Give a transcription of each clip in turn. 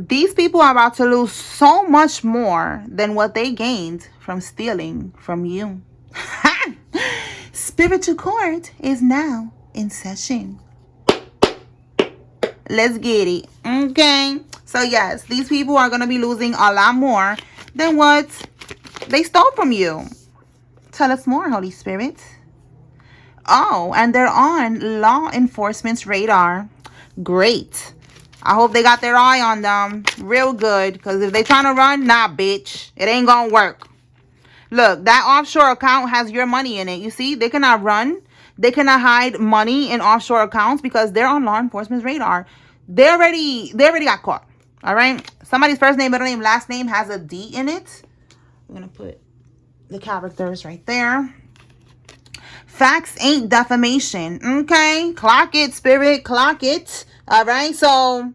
These people are about to lose so much more than what they gained from stealing from you. Spiritual court is now in session. Let's get it. Okay. So yes, these people are going to be losing a lot more than what they stole from you. Tell us more, Holy Spirit. Oh, and they're on law enforcement's radar. Great. I hope they got their eye on them real good. Because if they trying to run, nah, bitch. It ain't going to work. Look, that offshore account has your money in it. You see, they cannot run. They cannot hide money in offshore accounts because they're on law enforcement's radar. They already got caught. All right. Somebody's first name, middle name, last name has a D in it. I'm going to put the characters right there. Facts ain't defamation. Okay. Clock it, spirit. Clock it. All right. So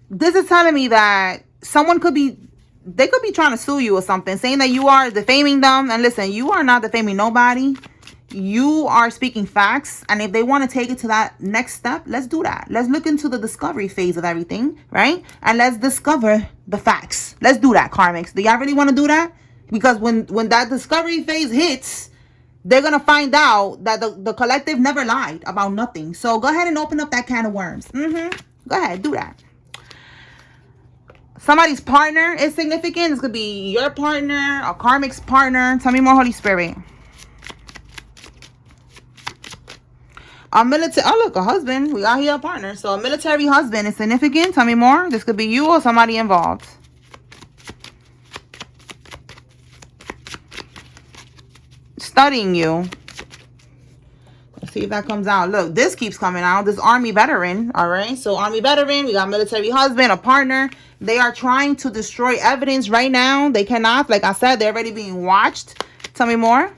this is telling me that someone could be, they could be trying to sue you or something, saying that you are defaming them. And listen, you are not defaming nobody. You are speaking facts. And if they want to take it to that next step, let's do that. Let's look into the discovery phase of everything, right? And let's discover the facts. Let's do that, karmics. Do y'all really want to do that? Because when that discovery phase hits, they're going to find out that the collective never lied about nothing. So go ahead and open up that can of worms. Go ahead, do that. Somebody's partner is significant. This could be your partner, a karmic's partner. Tell me more, Holy Spirit. A military, oh look, a husband. We got here a partner. So a military husband is significant. Tell me more. This could be you or somebody involved. Studying you. Let's see if that comes out. Look, this keeps coming out. This army veteran. All right. So army veteran. We got military husband, a partner. They are trying to destroy evidence right now. They cannot. Like I said, they're already being watched. Tell me more.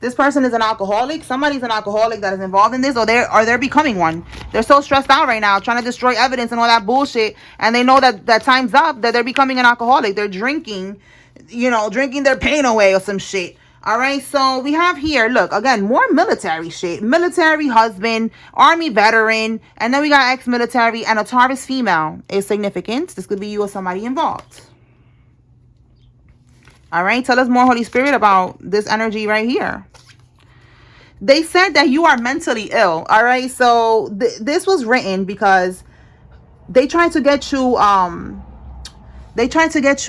This person is an alcoholic. Somebody's an alcoholic that is involved in this, or they're becoming one. They're so stressed out right now, trying to destroy evidence and all that bullshit. And they know that time's up, that they're becoming an alcoholic. They're drinking, drinking their pain away or some shit. All right, so we have here, look, again, more military shit. Military husband, army veteran, and then we got ex-military and a Taurus female is significant. This could be you or somebody involved. All right, tell us more, Holy Spirit, about this energy right here. They said that you are mentally ill. All right, so this was written because they tried to get you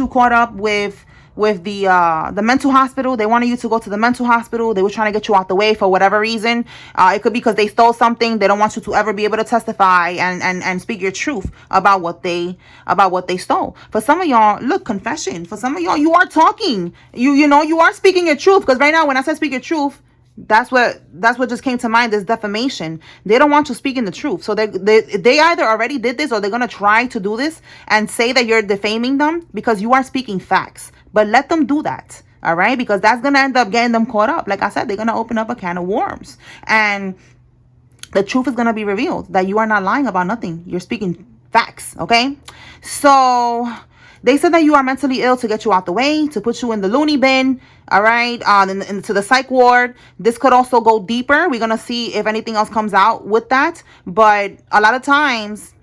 caught up with the mental hospital. They wanted you to go to the mental hospital. They were trying to get you out the way for whatever reason. It could be because they stole something. They don't want you to ever be able to testify and speak your truth about what they stole. For some of y'all, look, confession. For some of y'all, you are talking. You are speaking your truth. Because right now, when I said speak your truth, that's what just came to mind, is defamation. They don't want you speaking the truth. So they either already did this or they're going to try to do this and say that you're defaming them because you are speaking facts. But let them do that. All right. Because that's going to end up getting them caught up. Like I said, they're going to open up a can of worms. And the truth is going to be revealed that you are not lying about nothing. You're speaking facts. Okay. So they said that you are mentally ill to get you out the way, to put you in the loony bin. All right. Into the psych ward. This could also go deeper. We're going to see if anything else comes out with that. But a lot of times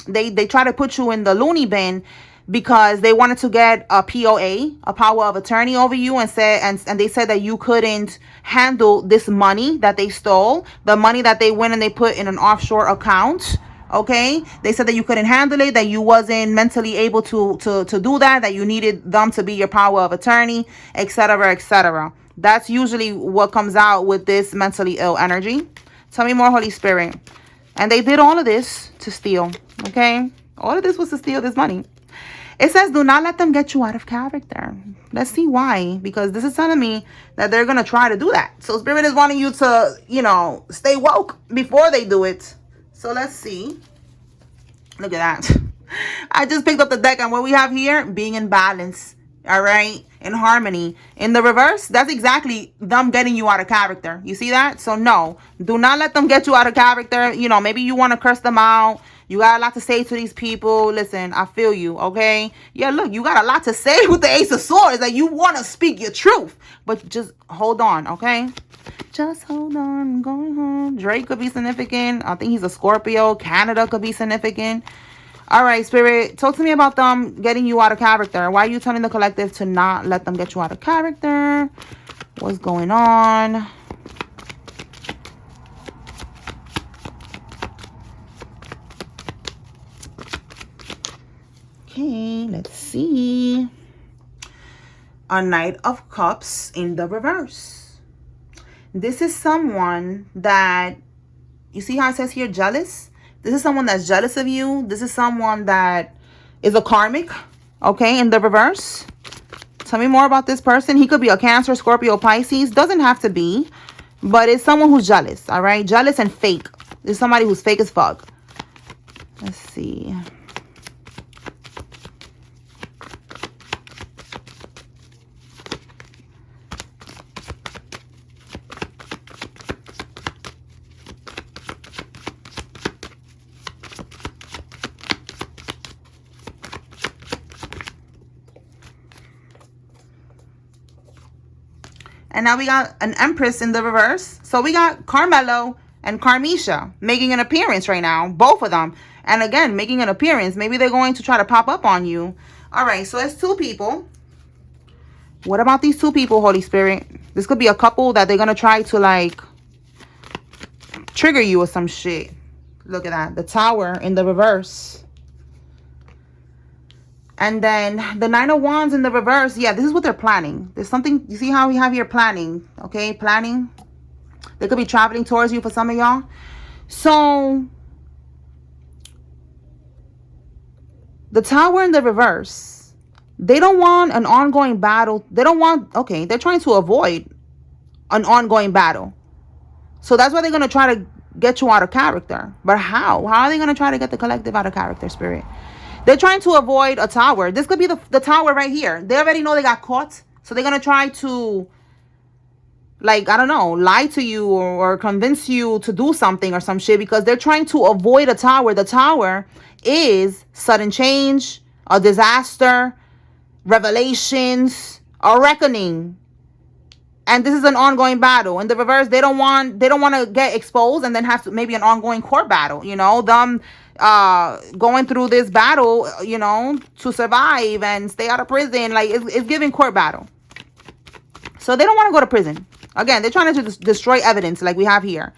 they try to put you in the loony bin because they wanted to get a POA, a power of attorney, over you, and they said that you couldn't handle this money that they stole, the money that they went and they put in an offshore account. Okay, they said that you couldn't handle it, that you wasn't mentally able to do that you needed them to be your power of attorney, etc., etc. That's usually what comes out with this mentally ill energy. Tell me more, Holy Spirit. And they did all of this to steal. Okay, all of this was to steal this money. It says, do not let them get you out of character. Let's see why. Because this is telling me that they're going to try to do that. So Spirit is wanting you to, stay woke before they do it. So let's see. Look at that. I just picked up the deck. And what we have here, being in balance. All right, in harmony. In the reverse, that's exactly them getting you out of character. You see that? So no, do not let them get you out of character. You know, maybe you want to curse them out. You got a lot to say to these people. Listen, I feel you, okay? Yeah, look, you got a lot to say with the Ace of Swords. Like, you want to speak your truth. But just hold on, okay? Just hold on, I'm going home. Drake could be significant. I think he's a Scorpio. Canada could be significant. All right, Spirit, talk to me about them getting you out of character. Why are you telling the collective to not let them get you out of character? What's going on? Okay, let's see. A Knight of Cups in the reverse. This is someone that, you see how it says here, jealous? This is someone that's jealous of you. This is someone that is a karmic, okay, in the reverse. Tell me more about this person. He could be a Cancer, Scorpio, Pisces. Doesn't have to be, but it's someone who's jealous, all right? Jealous and fake. This is somebody who's fake as fuck. Let's see. And now we got an Empress in the reverse. So we got Carmelo and Carmisha making an appearance right now. Both of them. And again, making an appearance. Maybe they're going to try to pop up on you. All right, so it's two people. What about these two people, Holy Spirit? This could be a couple that they're going to try to, like, trigger you or some shit. Look at that. The Tower in the reverse. And then the Nine of Wands in the reverse. Yeah, this is what they're planning. There's something, you see how we have here planning, okay? Planning. They could be traveling towards you for some of y'all. So, the Tower in the reverse. They don't want an ongoing battle. They don't want, okay, they're trying to avoid an ongoing battle. So that's why they're going to try to get you out of character. But how? How are they going to try to get the collective out of character, Spirit? They're trying to avoid a tower. This could be the tower right here. They already know they got caught. So they're going to try to, like, I don't know, lie to you or convince you to do something or some shit because they're trying to avoid a tower. The tower is sudden change, a disaster, revelations, a reckoning. And this is an ongoing battle. In the reverse, they don't want to get exposed and then have to maybe an ongoing court battle, you know, them going through this battle, you know, to survive and stay out of prison. Like, it's giving court battle. So they don't want to go to prison. Again, they're trying to destroy evidence like we have here.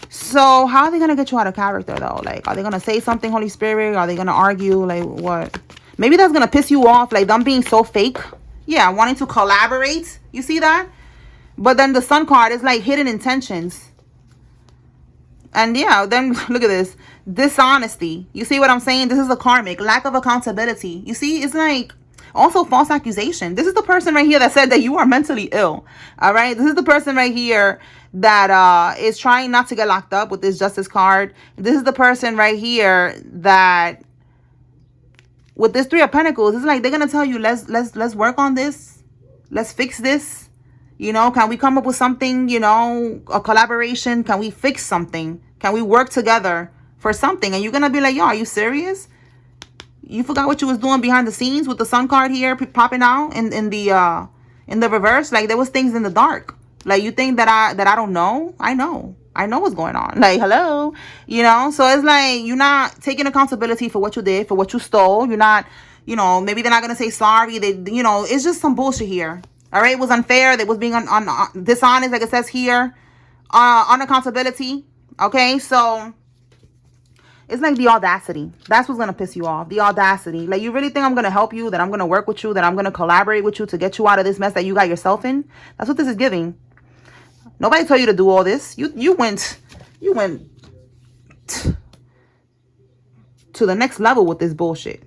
So how are they going to get you out of character, though? Like, are they going to say something, Holy Spirit? Are they going to argue? Like, what? Maybe that's going to piss you off, like them being so fake. Yeah, wanting to collaborate. You see that? But then the Sun card is like hidden intentions. And yeah, then look at this. Dishonesty. You see what I'm saying? This is a karmic. Lack of accountability. You see, it's like also false accusation. This is the person right here that said that you are mentally ill. All right. This is the person right here that is trying not to get locked up with this Justice card. This is the person right here that with this Three of Pentacles, it's like they're going to tell you, let's work on this. Let's fix this. You know, can we come up with something, you know, a collaboration? Can we fix something? Can we work together for something? And you're going to be like, yo, are you serious? You forgot what you was doing behind the scenes with the Sun card here popping out in the reverse? Like, there was things in the dark. Like, you think that I don't know? I know what's going on. Like, hello, you know? So it's like, you're not taking accountability for what you did, for what you stole. You're not, you know, maybe they're not going to say sorry. They, you know, it's just some bullshit here. All right, it was unfair. They was being dishonest, like it says here, unaccountability. Okay, so it's like the audacity. That's what's gonna piss you off. The audacity. Like, you really think I'm gonna help you? That I'm gonna work with you? That I'm gonna collaborate with you to get you out of this mess that you got yourself in? That's what this is giving. Nobody told you to do all this. You went to the next level with this bullshit.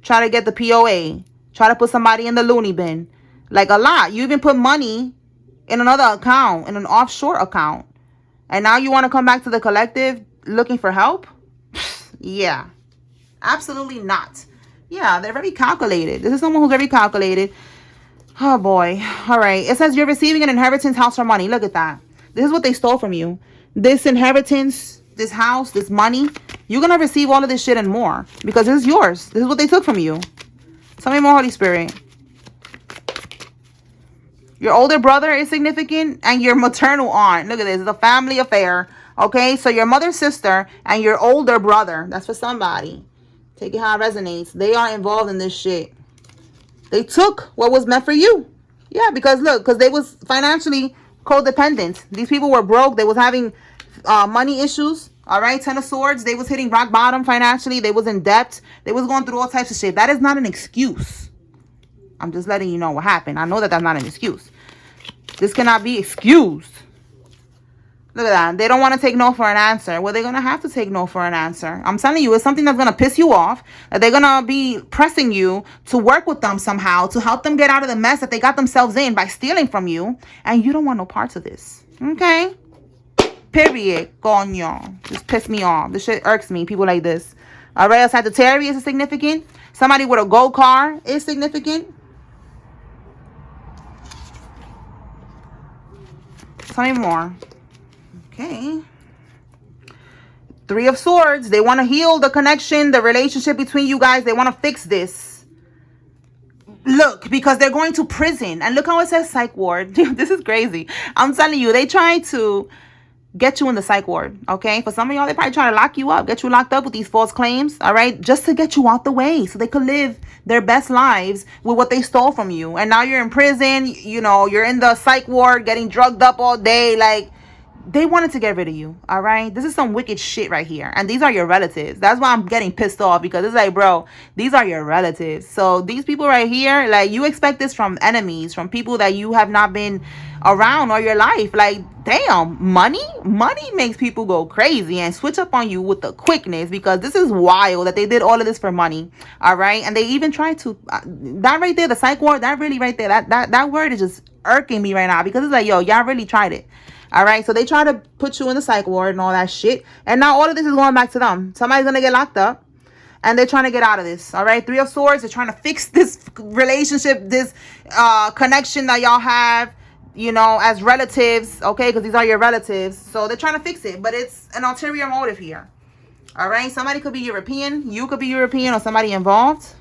Try to get the POA. Try to put somebody in the loony bin. Like, a lot. You even put money in another account, in an offshore account. And now you want to come back to the collective looking for help? Yeah. Absolutely not. Yeah, they're very calculated. This is someone who's very calculated. Oh, boy. All right. It says you're receiving an inheritance, house, or money. Look at that. This is what they stole from you. This inheritance, this house, this money. You're going to receive all of this shit and more. Because this is yours. This is what they took from you. Tell me more, Holy Spirit. Your older brother is significant. And your maternal aunt. Look at this. It's a family affair. Okay? So your mother's sister and your older brother. That's for somebody. Take it how it resonates. They are involved in this shit. They took what was meant for you. Yeah, because look, because they was financially codependent. These people were broke. They was having money issues. All right, Ten of Swords. They was hitting rock bottom financially. They was in debt. They was going through all types of shit. That is not an excuse. I'm just letting you know what happened. I know that that's not an excuse. This cannot be excused. Look at that. They don't want to take no for an answer. Well, they're going to have to take no for an answer. I'm telling you, it's something that's going to piss you off. That they're going to be pressing you to work with them somehow. To help them get out of the mess that they got themselves in by stealing from you. And you don't want no parts of this. Okay? Period. Coño. Just piss me off. This shit irks me. People like this. Alright, Sagittarius is significant. Somebody with a gold car is significant. Tell me more. Okay. Three of Swords. They want to heal the connection, the relationship between you guys. They want to fix this. Look, because they're going to prison. And look how it says psych ward. Dude, this is crazy. I'm telling you, they try to get you in the psych ward. Okay? For some of y'all, they probably try to lock you up. Get you locked up with these false claims. All right? Just to get you out the way. So they could live their best lives with what they stole from you. And now you're in prison. You know, you're in the psych ward getting drugged up all day. Like, they wanted to get rid of you, all right? This is some wicked shit right here. And these are your relatives. That's why I'm getting pissed off, because it's like, bro, these are your relatives. So these people right here, like, you expect this from enemies, from people that you have not been around all your life. Like, damn, money makes people go crazy and switch up on you with the quickness, because this is wild that they did all of this for money, all right? And they even tried to, that right there, the psych ward, that really right there, that word is just irking me right now, because it's like, yo, y'all really tried it. All right, so they try to put you in the psych ward and all that shit. And now all of this is going back to them. Somebody's going to get locked up. And they're trying to get out of this. All right, Three of Swords. They're trying to fix this relationship, this connection that y'all have, you know, as relatives. Okay, because these are your relatives. So they're trying to fix it. But it's an ulterior motive here. All right, somebody could be European. You could be European, or somebody involved.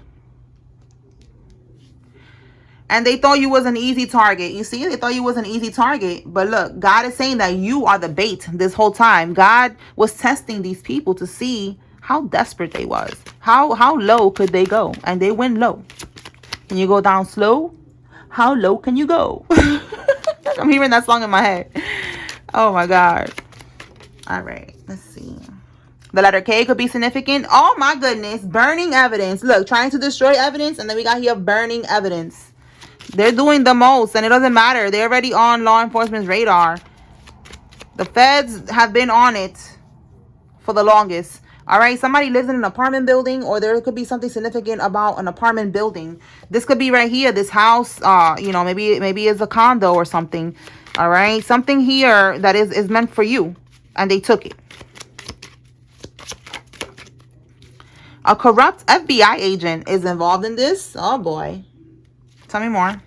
And they thought you was an easy target. You see, they thought you was an easy target. But look, God is saying that you are the bait this whole time. God was testing these people to see how desperate they was. How low could they go? And they went low. Can you go down slow? How low can you go? I'm hearing that song in my head. Oh my God. All right, let's see. The letter K could be significant. Oh my goodness. Burning evidence. Look, trying to destroy evidence. And then we got here burning evidence. They're doing the most, and it doesn't matter. They're already on law enforcement's radar. The feds have been on it for the longest. All right, somebody lives in an apartment building, or there could be something significant about an apartment building. This could be right here, this house. You know, maybe it's a condo or something. All right, something here that is meant for you, and they took it. A corrupt FBI agent is involved in this. Oh boy. Tell me more.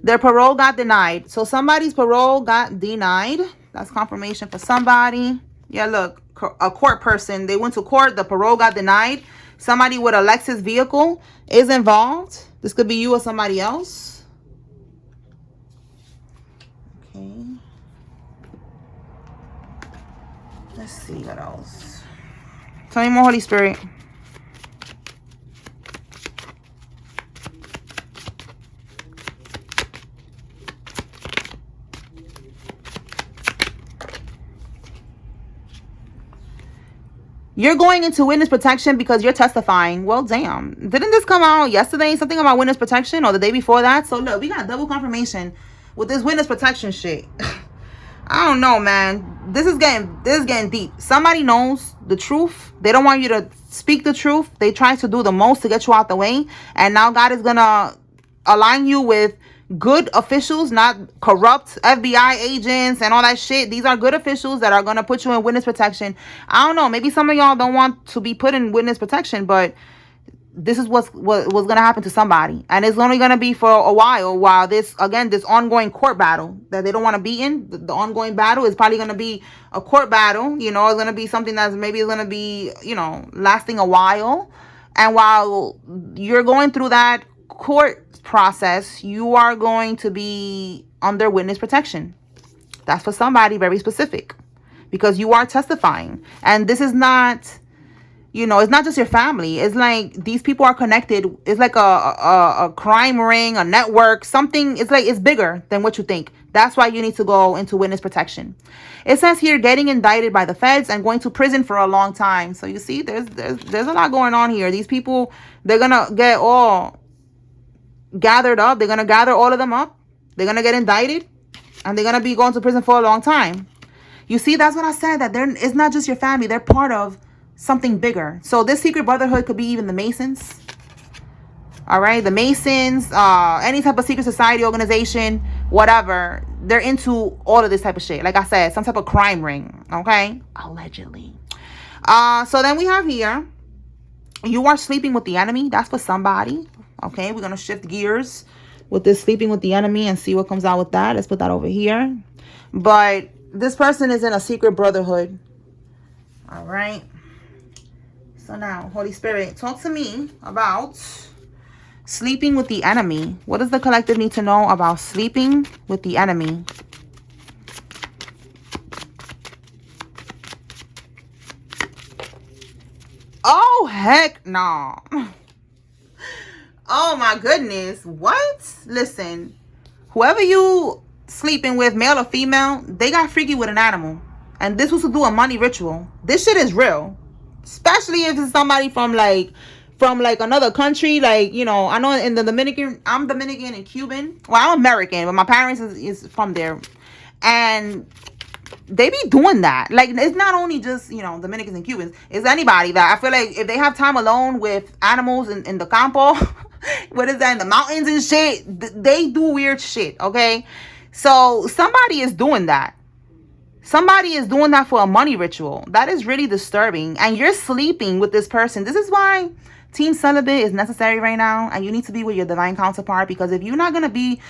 Their parole got denied. So somebody's parole got denied. That's confirmation for somebody. Yeah, look. A court person. They went to court. The parole got denied. Somebody with a Lexus vehicle is involved. This could be you or somebody else. Okay. Let's see what else. Tell me more, Holy Spirit. You're going into witness protection because you're testifying. Well, damn. Didn't this come out yesterday? Something about witness protection, or the day before that? So look, we got double confirmation with this witness protection shit. I don't know, man. This is getting deep. Somebody knows the truth. They don't want you to speak the truth. They try to do the most to get you out the way. And now God is going to align you with good officials, not corrupt FBI agents and all that shit. These are good officials that are going to put you in witness protection. I don't know. Maybe some of y'all don't want to be put in witness protection, but this is what's going to happen to somebody. And it's only going to be for a while this, again, this ongoing court battle that they don't want to be in. The ongoing battle is probably going to be a court battle. You know, it's going to be something that's maybe going to be, you know, lasting a while. And while you're going through that court process, you are going to be under witness protection. That's for somebody very specific, because you are testifying. And this is not, you know, it's not just your family. It's like these people are connected. It's like a crime ring, a network, something. It's like, it's bigger than what you think. That's why you need to go into witness protection. It says here, getting indicted by the feds and going to prison for a long time. So you see, there's a lot going on here. These people, they're gonna get all gathered up. They're gonna gather all of them up. They're gonna get indicted, and they're gonna be going to prison for a long time. You see, that's what I said, that it's not just your family. They're part of something bigger. So this secret brotherhood could be even the Masons. All right, the Masons, any type of secret society organization, whatever. They're into all of this type of shit. Like I said, some type of crime ring. Okay, allegedly. So then we have here, you are sleeping with the enemy. That's for somebody. Okay, we're gonna shift gears with this sleeping with the enemy and see what comes out with that. Let's put that over here. But this person is in a secret brotherhood. All right. So now, Holy Spirit, talk to me about sleeping with the enemy. What does the collective need to know about sleeping with the enemy? Oh, heck no. Oh, my goodness. What? Listen, whoever you sleeping with, male or female, they got freaky with an animal. And this was to do a money ritual. This shit is real. Especially if it's somebody from another country. Like, you know, I know in the Dominican, I'm Dominican and Cuban. Well, I'm American, but my parents is from there. And they be doing that. Like, it's not only just, you know, Dominicans and Cubans. It's anybody that I feel like if they have time alone with animals in the campo, what is that, in the mountains and shit, they do weird shit, okay? So somebody is doing that. Somebody is doing that for a money ritual. That is really disturbing. And you're sleeping with this person. This is why team celibate is necessary right now. And you need to be with your divine counterpart. Because if you're not going to be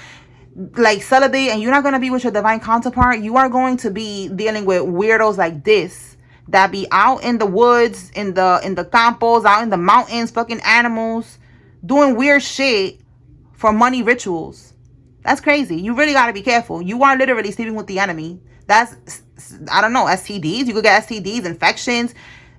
like celibate and you're not going to be with your divine counterpart, you are going to be dealing with weirdos like this that be out in the woods, in the campos, out in the mountains, fucking animals, doing weird shit for money rituals. That's crazy. You really got to be careful. You are literally sleeping with the enemy. That's, I don't know, STDs. You could get STDs, infections.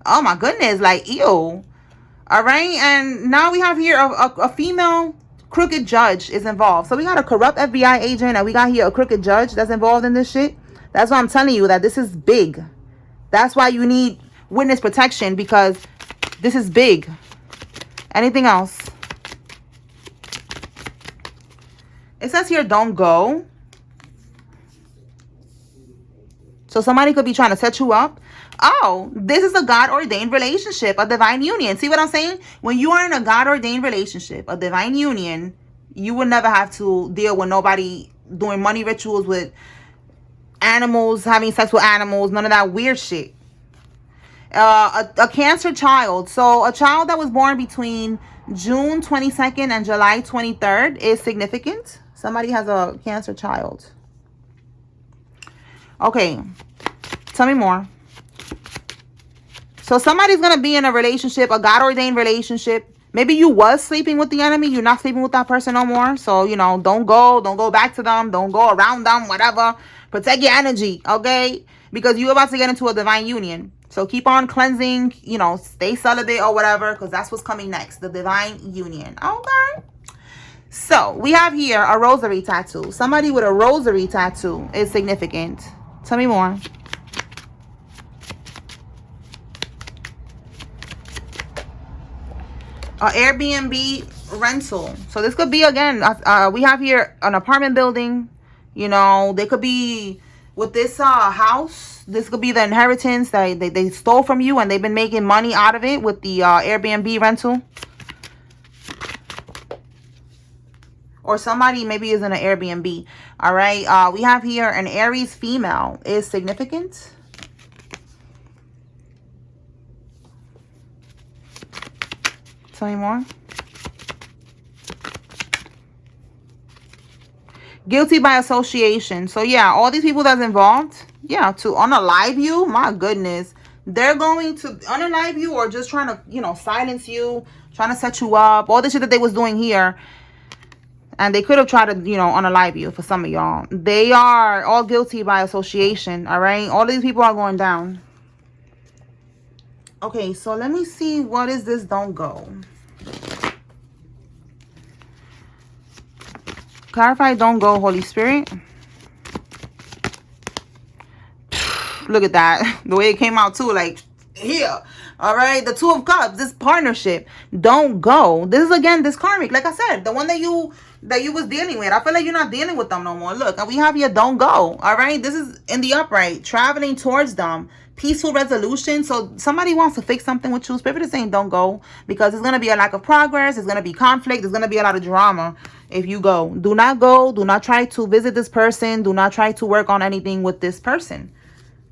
Oh my goodness, like, ew. All right, and now we have here a female crooked judge is involved. So we got a corrupt FBI agent, and we got here a crooked judge that's involved in this shit. That's why I'm telling you that this is big. That's why you need witness protection, because this is big. Anything else? It says here, don't go. So somebody could be trying to set you up. Oh, this is a God-ordained relationship, a divine union. See what I'm saying? When you are in a God-ordained relationship, a divine union, you will never have to deal with nobody doing money rituals with animals, having sex with animals, none of that weird shit. A Cancer child. So a child that was born between June 22nd and July 23rd is significant. Somebody has a Cancer child. Okay, tell me more. So somebody's going to be in a relationship, a God-ordained relationship. Maybe you was sleeping with the enemy. You're not sleeping with that person no more. So, you know, don't go back to them. Don't go around them, whatever. Protect your energy, okay? Because you're about to get into a divine union. So keep on cleansing, you know, stay celibate or whatever, because that's what's coming next, the divine union, okay? So we have here a rosary tattoo. Somebody with a rosary tattoo is significant. Tell me more. Airbnb rental. So this could be, again, we have here an apartment building. You know, they could be with this house. This could be the inheritance that they stole from you, and they've been making money out of it with the Airbnb rental. Or somebody maybe is in an Airbnb. All right. We have here an Aries female is significant. Tell me more. Guilty by association. So yeah, all these people that's involved, yeah, to unalive you, my goodness. They're going to unalive you or just trying to, you know, silence you, trying to set you up. All the shit that they was doing here. And they could have tried to, you know, unalive you for some of y'all. They are all guilty by association, all right? All these people are going down. Okay, so let me see. What is this don't go? Clarify don't go, Holy Spirit. Look at that. The way it came out too, like, here. All right, the Two of Cups, this partnership. Don't go. This is, again, this karmic. Like I said, the one that you was dealing with. I feel like you're not dealing with them no more. Look, we have here don't go. All right, this is in the upright. Traveling towards them. Peaceful resolution. So somebody wants to fix something with you. Spirit is saying don't go, because there's going to be a lack of progress. There's going to be conflict. There's going to be a lot of drama if you go. Do not go. Do not try to visit this person. Do not try to work on anything with this person.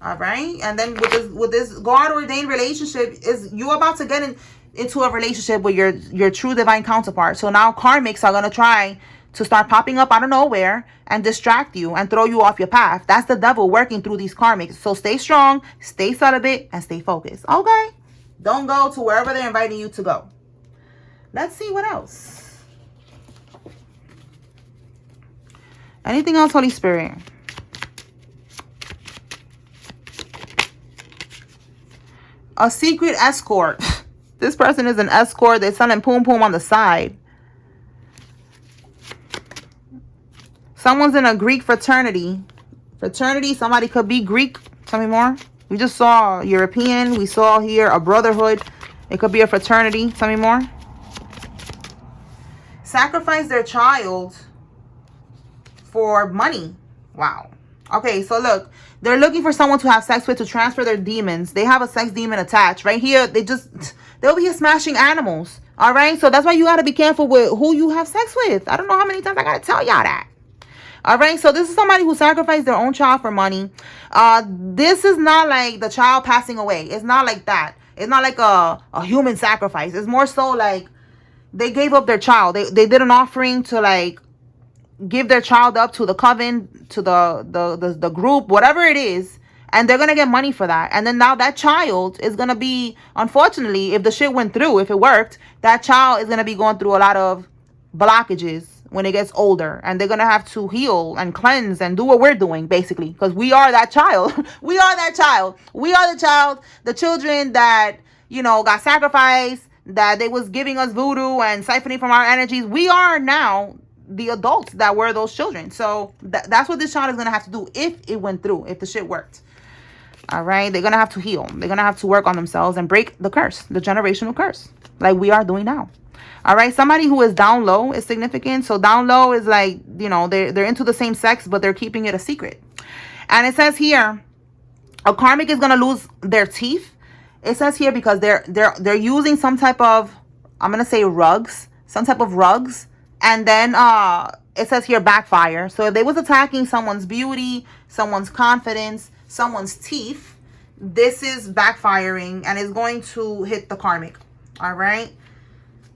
All right. And then with this God ordained relationship, is you about to get into a relationship with your true divine counterpart. So now karmics are going to try to start popping up out of nowhere and distract you and throw you off your path. That's the devil working through these karmics. So stay strong, stay celibate, and stay focused. Okay. Don't go to wherever they're inviting you to go. Let's see what else. Anything else, Holy Spirit? A secret escort. This person is an escort. They're selling poom poom on the side. Someone's in a Greek fraternity. Somebody could be Greek. Tell me more. We just saw European. We saw here a brotherhood. It could be a fraternity. Tell me more. Sacrifice their child for money. Wow. Okay, so look. They're looking for someone to have sex with to transfer their demons. They have a sex demon attached. Right here, they'll be smashing animals. All right? So that's why you got to be careful with who you have sex with. I don't know how many times I got to tell y'all that. All right? So this is somebody who sacrificed their own child for money. This is not like the child passing away. It's not like that. It's not like a human sacrifice. It's more so like they gave up their child. They did an offering to, like, give their child up to the coven, to the group, whatever it is, and they're gonna get money for that. And then now that child is gonna be, unfortunately, if the shit went through, if it worked, that child is gonna be going through a lot of blockages when it gets older, and they're gonna have to heal and cleanse and do what we're doing, basically, because we are that child. We are that child. We are the child, the children that, you know, got sacrificed, that they was giving us voodoo and siphoning from our energies. We are now the adults that were those children. So that's what this child is going to have to do if it went through, if the shit worked. All right. They're going to have to heal. They're going to have to work on themselves and break the curse, the generational curse, like we are doing now. All right. Somebody who is down low is significant. So down low is like, you know, they're into the same sex, but they're keeping it a secret. And it says here, a karmic is going to lose their teeth. It says here because they're using some type of, I'm going to say rugs, some type of rugs. And then it says here backfire. So if they was attacking someone's beauty, someone's confidence, someone's teeth, this is backfiring and is going to hit the karmic. All right.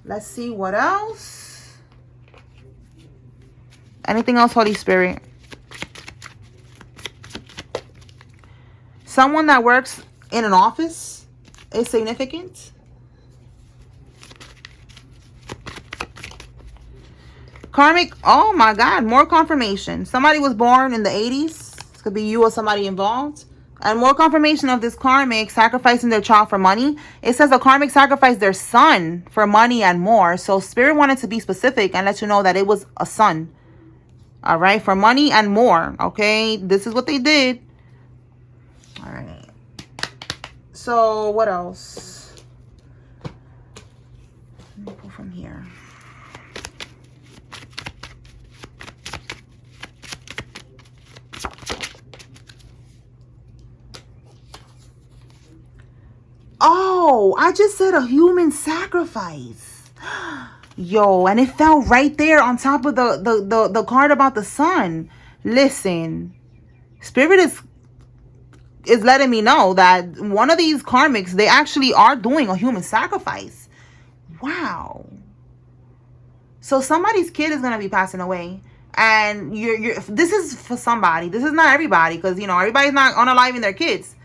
Let's see what else. Anything else, Holy Spirit? Someone that works in an office is significant. Karmic, oh my God, more confirmation. Somebody was born in the 80s. This could be you or somebody involved. And more confirmation of this karmic sacrificing their child for money. It says a karmic sacrificed their son for money and more. So Spirit wanted to be specific and let you know that it was a son. All right, for money and more. Okay, this is what they did. All right. So what else? Let me go from here. Oh, I just said a human sacrifice. Yo, and it fell right there on top of the card about the sun. Listen, Spirit is letting me know that one of these karmics, they actually are doing a human sacrifice. Wow. So somebody's kid is gonna be passing away, and you're this is for somebody. This is not everybody, because you know everybody's not unaliving their kids.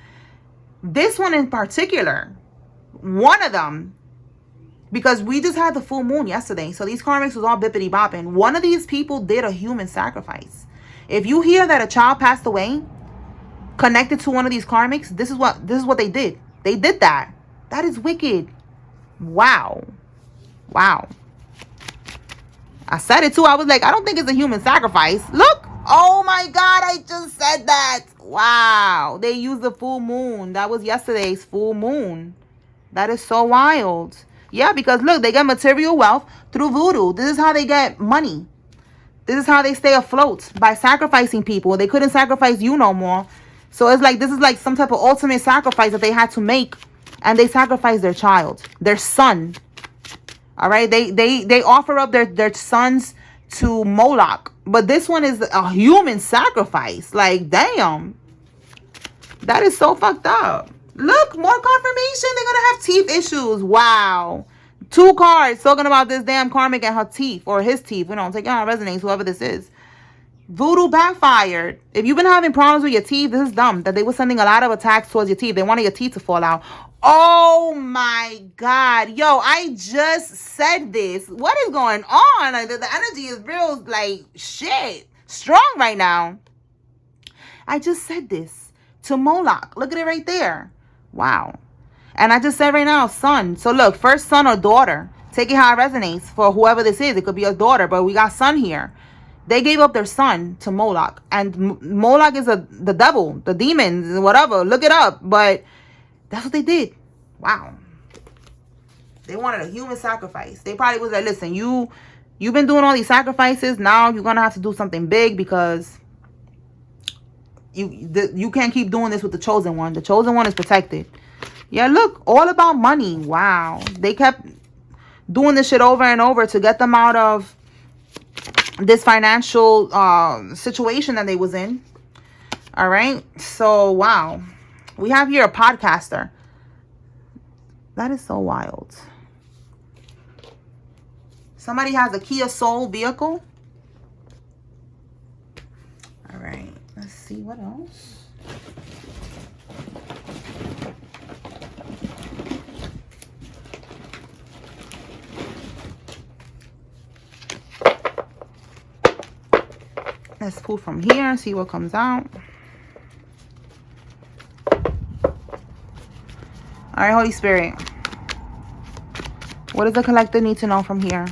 This one in particular, one of them, because we just had the full moon yesterday, so these karmics was all bippity bopping. One of these people did a human sacrifice. If you hear that a child passed away connected to one of these karmics, this is what they did. They did that. That is wicked. Wow. Wow. I said it too. I was like, I don't think it's a human sacrifice. Look. Oh my God. I just said that. Wow. They used the full moon. That was yesterday's full moon. That is so wild. Yeah, because look, they get material wealth through voodoo. This is how they get money. This is how they stay afloat, by sacrificing people. They couldn't sacrifice you no more. So it's like, this is like some type of ultimate sacrifice that they had to make. And they sacrificed their child, their son. All right, they offer up their sons to Moloch, but this one is a human sacrifice. Like, damn, that is so fucked up. Look, more confirmation. They're gonna have teeth issues. Wow, 2 cards talking about this damn karmic and her teeth, or his teeth. We don't take it on resonates. Whoever this is, voodoo backfired. If you've been having problems with your teeth, this is dumb. That they were sending a lot of attacks towards your teeth. They wanted your teeth to fall out. Oh my God. Yo, I just said this. What is going on? The energy is real, like, shit. Strong right now. I just said this to Moloch. Look at it right there. Wow. And I just said right now, son. So look, first son or daughter. Take it how it resonates for whoever this is. It could be a daughter, but we got son here. They gave up their son to Moloch. And Moloch is the devil, the demons, whatever. Look it up. But that's what they did. Wow. They wanted a human sacrifice. They probably was like, listen, you've been doing all these sacrifices. Now you're going to have to do something big, because you can't keep doing this with the chosen one. The chosen one is protected. Yeah, look, all about money. Wow. They kept doing this shit over and over to get them out of this financial situation that they was in. All right. So, wow. We have here a podcaster. That is so wild. Somebody has a Kia Soul vehicle. All right. Let's see what else. Let's pull from here, see what comes out. All right, Holy Spirit. What does the collective need to know from here?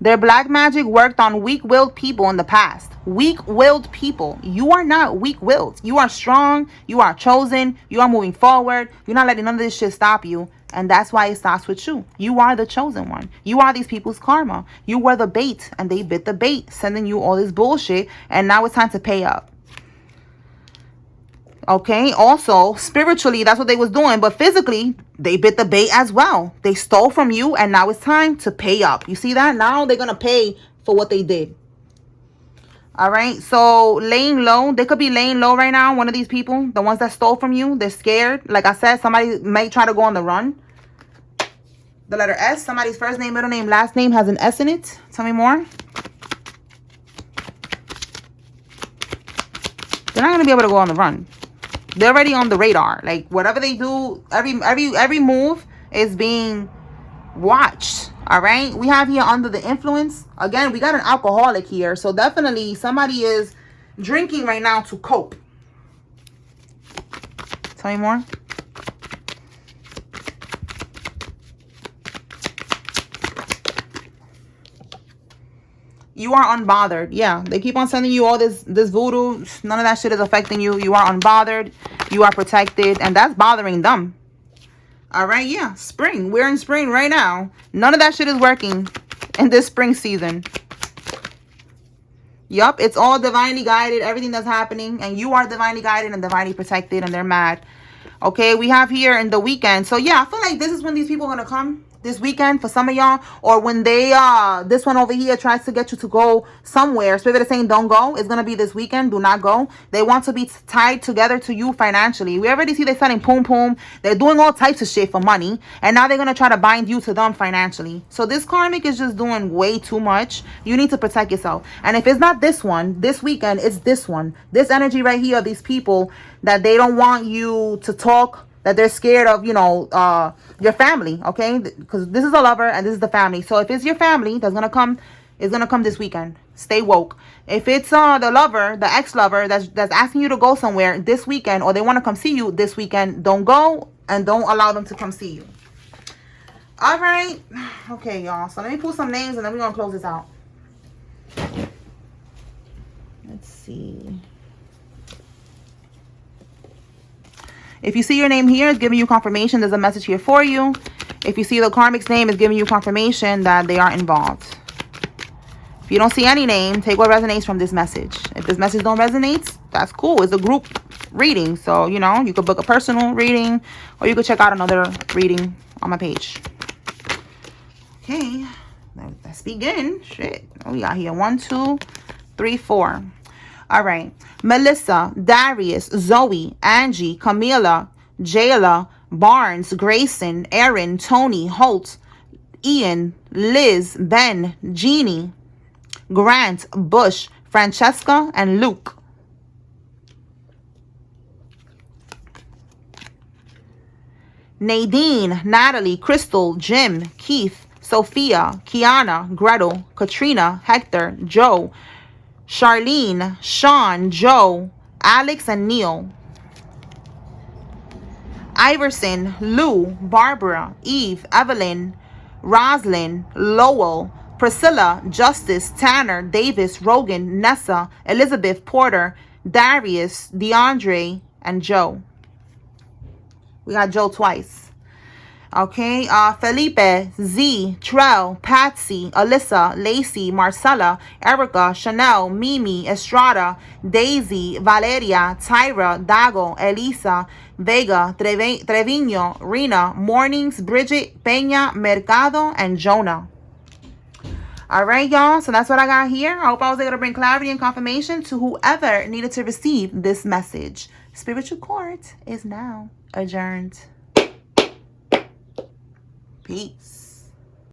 Their black magic worked on weak-willed people in the past. Weak-willed people. You are not weak-willed. You are strong. You are chosen. You are moving forward. You're not letting none of this shit stop you. And that's why it starts with you. You are the chosen one. You are these people's karma. You were the bait, and they bit the bait, sending you all this bullshit. And now it's time to pay up. Okay, also spiritually, that's what they was doing, but physically they bit the bait as well. They stole from you, and now it's time to pay up. You see that? Now they're gonna pay for what they did. All right, so laying low. They could be laying low right now. One of these people, the ones that stole from you, they're scared. Like I said, somebody may try to go on the run. The letter S, somebody's first name, middle name, last name has an S in it. Tell me more. They're not gonna be able to go on the run. They're already on the radar. Like, whatever they do, every move is being watched. All right. We have here under the influence. Again, we got an alcoholic here. So definitely somebody is drinking right now to cope. Tell me more. You are unbothered. Yeah, they keep on sending you all this voodoo. None of that shit is affecting you. You are unbothered. You are protected. And that's bothering them. All right, yeah. Spring. We're in spring right now. None of that shit is working. in this spring season. Yup, it's all divinely guided, everything that's happening, and you are divinely guided and divinely protected, and they're mad. Okay, we have here in the weekend. So yeah, I feel like this is when these people are gonna come this weekend for some of y'all, or when they this one over here tries to get you to go somewhere. Spirit is saying don't go. It's gonna be this weekend. Do not go. They want to be tied together to you financially. We already see they're selling poom poom. They're doing all types of shit for money, and now they're gonna try to bind you to them financially. So this karmic is just doing way too much. You need to protect yourself. And if it's not this one this weekend, it's this one. This energy right here, these people that they don't want you to talk, that they're scared of, you know, your family, okay? Because this is a lover and this is the family. So if it's your family that's gonna come, it's gonna come this weekend. Stay woke. If it's the lover, the ex-lover that's asking you to go somewhere this weekend, or they want to come see you this weekend, don't go and don't allow them to come see you. All right. Okay, y'all. So let me pull some names and then we're gonna close this out. Let's see. If you see your name here, it's giving you confirmation there's a message here for you. If you see the karmic's name, it's giving you confirmation that they are involved. If you don't see any name, take what resonates from this message. If this message don't resonate, that's cool. It's a group reading. So, you know, you could book a personal reading or you could check out another reading on my page. Okay, let's begin. Shit. Oh, we got here 1, 2, 3, 4. All right. Melissa, Darius, Zoe, Angie, Camila, Jayla, Barnes, Grayson, Aaron, Tony, Holt, Ian, Liz, Ben, Jeannie, Grant, Bush, Francesca, and Luke. Nadine, Natalie, Crystal, Jim, Keith, Sophia, Kiana, Gretel, Katrina, Hector, Joe, Charlene, Sean, Joe, Alex, and Neil. Iverson, Lou, Barbara, Eve, Evelyn, Roslyn, Lowell, Priscilla, Justice, Tanner, Davis, Rogan, Nessa, Elizabeth, Porter, Darius, DeAndre, and Joe. We got Joe twice. Okay, Felipe, Z, Trell, Patsy, Alyssa, Lacey, Marcella, Erica, Chanel, Mimi, Estrada, Daisy, Valeria, Tyra, Dago, Elisa, Vega, Trevino, Rena, Mornings, Bridget, Peña, Mercado, and Jonah. All right, y'all. So that's what I got here. I hope I was able to bring clarity and confirmation to whoever needed to receive this message. Spiritual court is now adjourned. Peace.